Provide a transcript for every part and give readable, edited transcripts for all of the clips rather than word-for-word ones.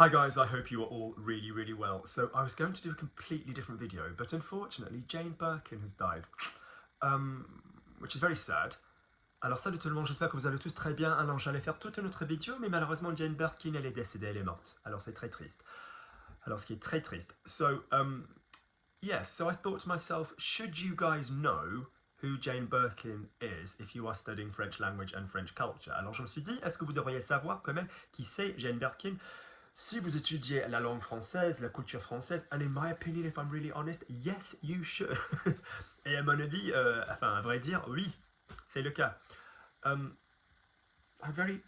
Hi guys, I hope you are all really well. So I was going to do a completely different video, but unfortunately Jane Birkin has died, which is very sad. Alors salut tout le monde, j'espère que vous allez tous très bien. Alors j'allais faire toute une autre vidéo, mais malheureusement Jane Birkin elle est décédée, elle est morte. Alors c'est très triste. Alors ce qui est très triste. So yes, so I thought to myself, should you guys know who Jane Birkin is if you are studying French language and French culture? Alors je me suis dit, est-ce que vous devriez savoir quand même qui c'est Jane Birkin? Si vous étudiez la langue française, la culture française, and in my opinion, if I'm really honest, yes, you should. Et à mon avis, enfin, à vrai dire, oui, c'est le cas. I have very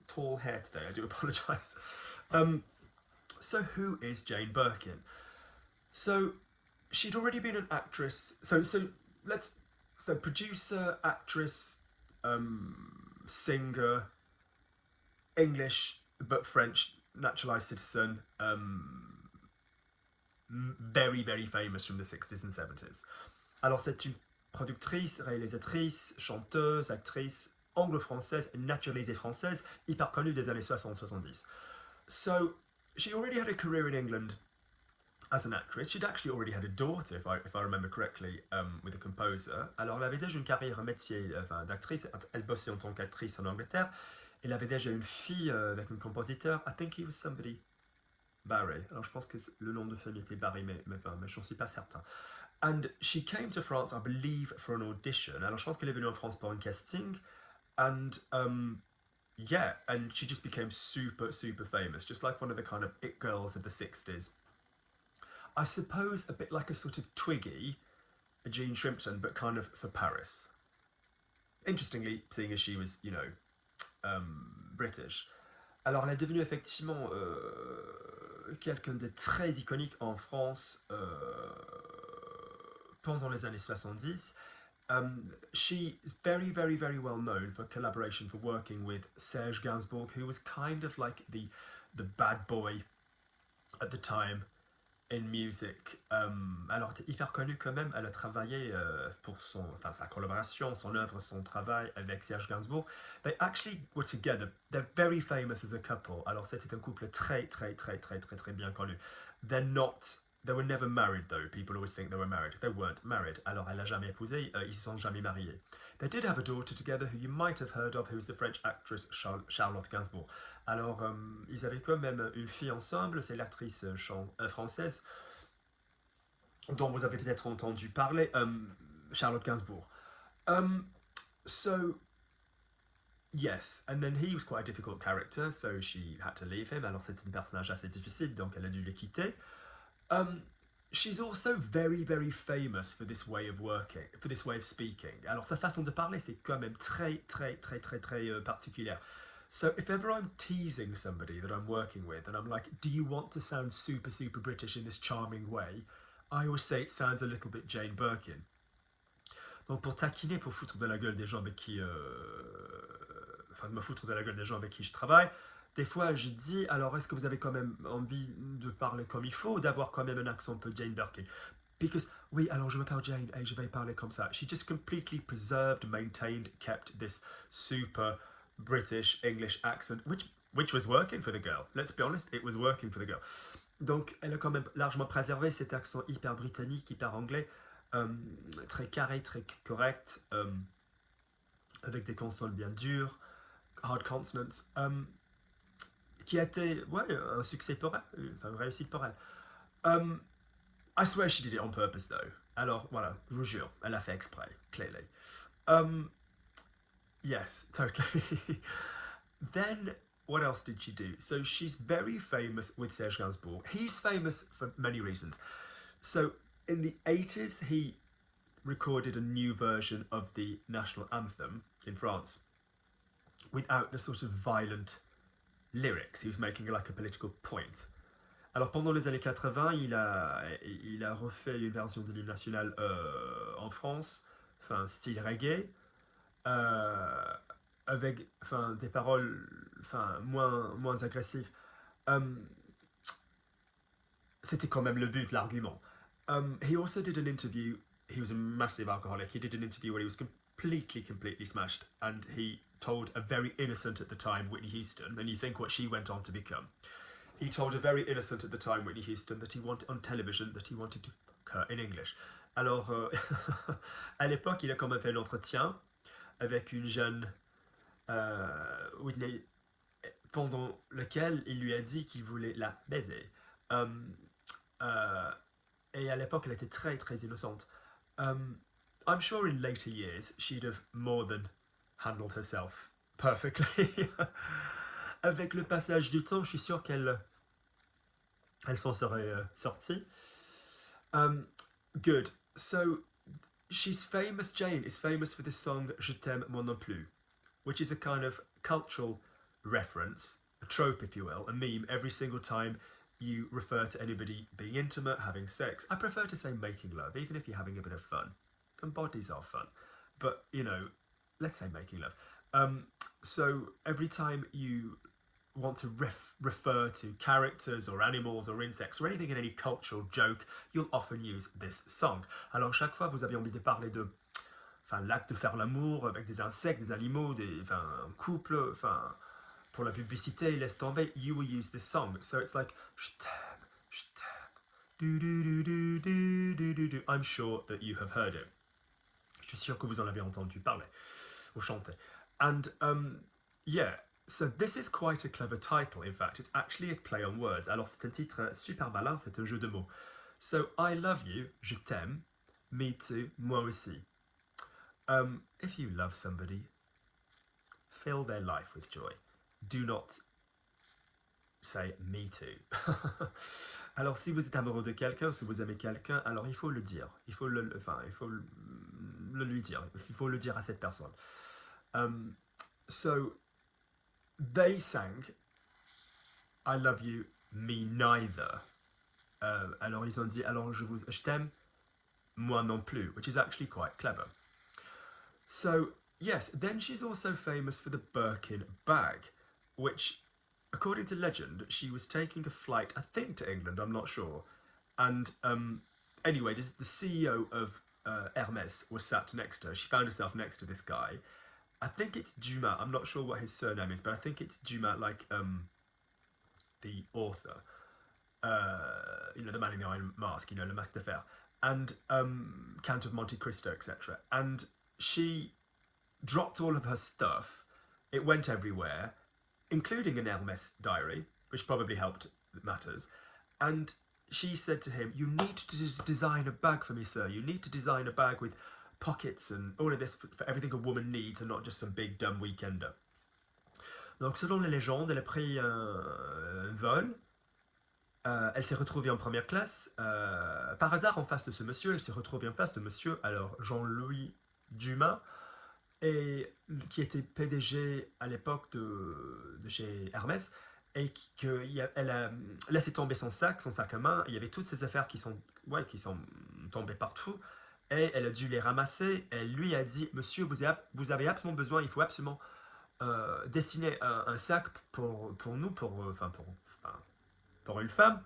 tall hair today, I do apologise. So who is Jane Birkin? So she'd already been an actress. So producer, actress, singer, English but French naturalized citizen, very famous from the 60s and 70s. Alors c'est une productrice, réalisatrice, chanteuse, actrice anglo-française, naturalisée française, hyper connue des années 60-70. So she already had a career in England as an actress. She'd actually already had a daughter, if I remember correctly, with a composer. Alors elle avait déjà une carrière, un métier d'actrice. Elle bossait en tant qu'actrice en Angleterre. Elle avait déjà une fille avec un compositeur. I think he was somebody Barry. Alors je pense que le nom de famille était Barry, mais je n'en suis pas certain. And she came to France, I believe, for an audition. Alors je pense qu'elle est venue en France pour un casting. And yeah, and she just became super famous, just like one of the kind of it girls of the 60s. I suppose a bit like a sort of Twiggy, a Jean Shrimpton, but kind of for Paris. Interestingly, seeing as she was, you know, British. Alors elle est devenue effectivement quelqu'un de très iconique en France pendant les années 70. She is very well known for collaboration, for working with Serge Gainsbourg, who was kind of like the bad boy at the time in music. Alors elle est hyper connue quand même, elle a travaillé pour sa collaboration, son œuvre, son travail avec Serge Gainsbourg. They actually were together, they're very famous as a couple. Alors c'était un couple très bien connu. They were never married though, people always think they were married. They weren't married, alors elle n'a jamais épousé, ils se sont jamais mariés. They did have a daughter together who you might have heard of, who was the French actress Charlotte Gainsbourg. Alors, ils avaient quand même une fille ensemble, c'est l'actrice française dont vous avez peut-être entendu parler, Charlotte Gainsbourg. So, yes, and then he was quite a difficult character, so she had to leave him. Alors, c'est un personnage assez difficile, donc elle a dû le quitter. She's also very famous for this way of working, for this way of speaking. Alors sa façon de parler, c'est quand même très particulière. So if ever I'm teasing somebody that I'm working with and I'm like, do you want to sound super British in this charming way? I always say it sounds a little bit Jane Birkin. Donc pour taquiner, pour foutre de la gueule des gens avec qui... de me foutre de la gueule des gens avec qui je travaille, des fois je dis, alors est-ce que vous avez quand même envie de parler comme il faut, d'avoir quand même un accent un peu Jane Birkin? Because, oui, alors je m'appelle Jane et je vais parler comme ça. She just completely preserved, maintained, kept this super British English accent, which was working for the girl. Let's be honest, it was working for the girl. Donc elle a quand même largement préservé cet accent hyper britannique, hyper anglais, très carré, très correct, avec des consonnes bien dures, hard consonants. Qui a été un succès pour elle, une réussite pour elle. I swear she did it on purpose though. Alors voilà, je vous jure, elle a fait exprès, clearly. Yes, totally. Then what else did she do? So she's very famous with Serge Gainsbourg. He's famous for many reasons. So in the 80s, he recorded a new version of the national anthem in France without the sort of violent lyrics. He was making like a political point. Alors pendant les années 80, il a refait une version de l'hymne national en France, style reggae, avec des paroles moins agressives. C'était quand même le but, l'argument. He also did an interview, he was a massive alcoholic, he did an interview where he was completely smashed, and he told a very innocent at the time Whitney Houston, and you think what she went on to become. he told a very innocent at the time Whitney Houston that he wanted on television that he wanted to fuck her in English. Alors, à l'époque, il a quand même fait l'entretien avec une jeune Whitney, pendant lequel il lui a dit qu'il voulait la baiser. Euh, et à l'époque, elle était très très innocente. I'm sure in later years she'd have more than handled herself perfectly. Avec le passage du temps, je suis sûr qu'elle s'en serait sortie. Good. So she's famous. Jane is famous for this song "Je t'aime moi non plus," which is a kind of cultural reference, a trope, if you will, a meme. Every single time you refer to anybody being intimate, having sex, I prefer to say making love, even if you're having a bit of fun. And bodies are fun, but you know, let's say making love. So every time you want to refer to characters or animals or insects or anything in any cultural joke, you'll often use this song. Alors chaque fois vous avez envie de parler de, enfin, l'acte de faire l'amour avec des insectes, des animaux, enfin, un couple, enfin, pour la publicité, laisse tomber, you will use this song. So it's like, je t'aime, je t'aime, do do do do do do do do. I'm sure that you have heard it. Je suis sûr que vous en avez entendu parler ou chanter. And yeah, so this is quite a clever title. In fact, it's actually a play on words. Alors c'est un titre super malin, c'est un jeu de mots. So I love you, je t'aime, me too, moi aussi. If you love somebody, fill their life with joy. Do not say me too. Alors si vous êtes amoureux de quelqu'un, si vous aimez quelqu'un, alors il faut le dire. Il faut le lui dire. Il faut le dire à cette personne. So they sang I love you, me neither. Alors ils ont dit alors je t'aime, moi non plus, which is actually quite clever. So yes, then she's also famous for the Birkin bag, which, according to legend, she was taking a flight, I think to England, I'm not sure. And anyway, the CEO of Hermes was sat next to her. She found herself next to this guy. I think it's Dumas. I'm not sure what his surname is, but I think it's Dumas, like the author. You know, the man in the Iron Mask, you know, Le Masque de Fer. And Count of Monte Cristo, etc. And she dropped all of her stuff. It went everywhere, including an Hermes diary, which probably helped matters. And she said to him, you need to design a bag for me, sir. You need to design a bag with pockets and all of this for everything a woman needs and not just some big dumb weekender. Donc selon les légendes, elle a pris un vol. Elle s'est retrouvée en première classe. Par hasard, en face de ce monsieur, elle s'est retrouvée en face de monsieur, alors Jean-Louis Dumas, et qui était PDG à l'époque de chez Hermès, et elle a laissé tomber son sac à main. Il y avait toutes ses affaires qui sont tombées partout, et elle a dû les ramasser. Elle lui a dit, monsieur, vous avez absolument besoin, il faut absolument dessiner un sac pour nous, pour une femme,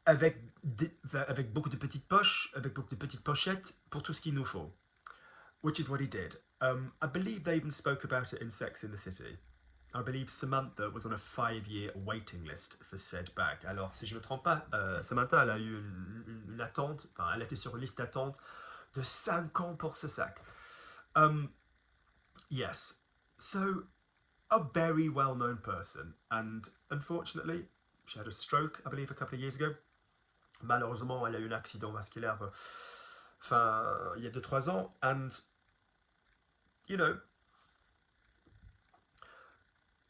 avec beaucoup de petites poches, avec beaucoup de petites pochettes pour tout ce qu'il nous faut. Which is what he did. I believe they even spoke about it in Sex in the City. I believe Samantha was on a 5-year waiting list for said bag. Alors, si je ne me trompe pas, Samantha, elle a eu une attente, enfin, elle était sur une liste d'attente de 5 ans pour ce sac. Yes. So, a very well-known person, and unfortunately, she had a stroke, I believe, a couple of years ago. Malheureusement, elle a eu un accident vasculaire, il y a 2-3 ans, and, you know,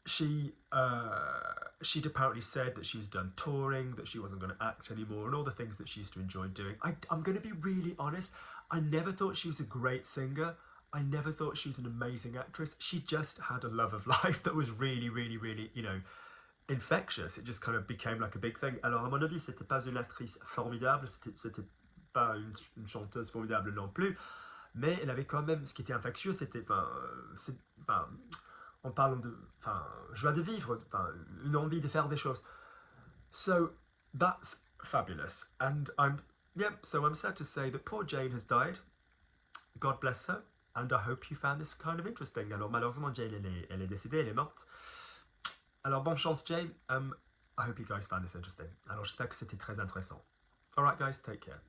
she'd apparently said that she's done touring, that she wasn't going to act anymore, and all the things that she used to enjoy doing. I'm going to be really honest, I never thought she was a great singer. I never thought she was an amazing actress. She just had a love of life that was really, really, really, you know, infectious. It just kind of became like a big thing. Alors, à mon avis, c'était pas une actrice formidable, c'était pas une chanteuse formidable non plus, mais elle avait quand même, ce qui était infectieux, c'était, en parlant de, joie de vivre, une envie de faire des choses. So, that's fabulous. And I'm sad to say that poor Jane has died. God bless her. And I hope you found this kind of interesting. Alors malheureusement, Jane, elle est décédée, elle est morte. Alors bonne chance Jane. I hope you guys found this interesting. Alors j'espère que c'était très intéressant. Alright guys, take care.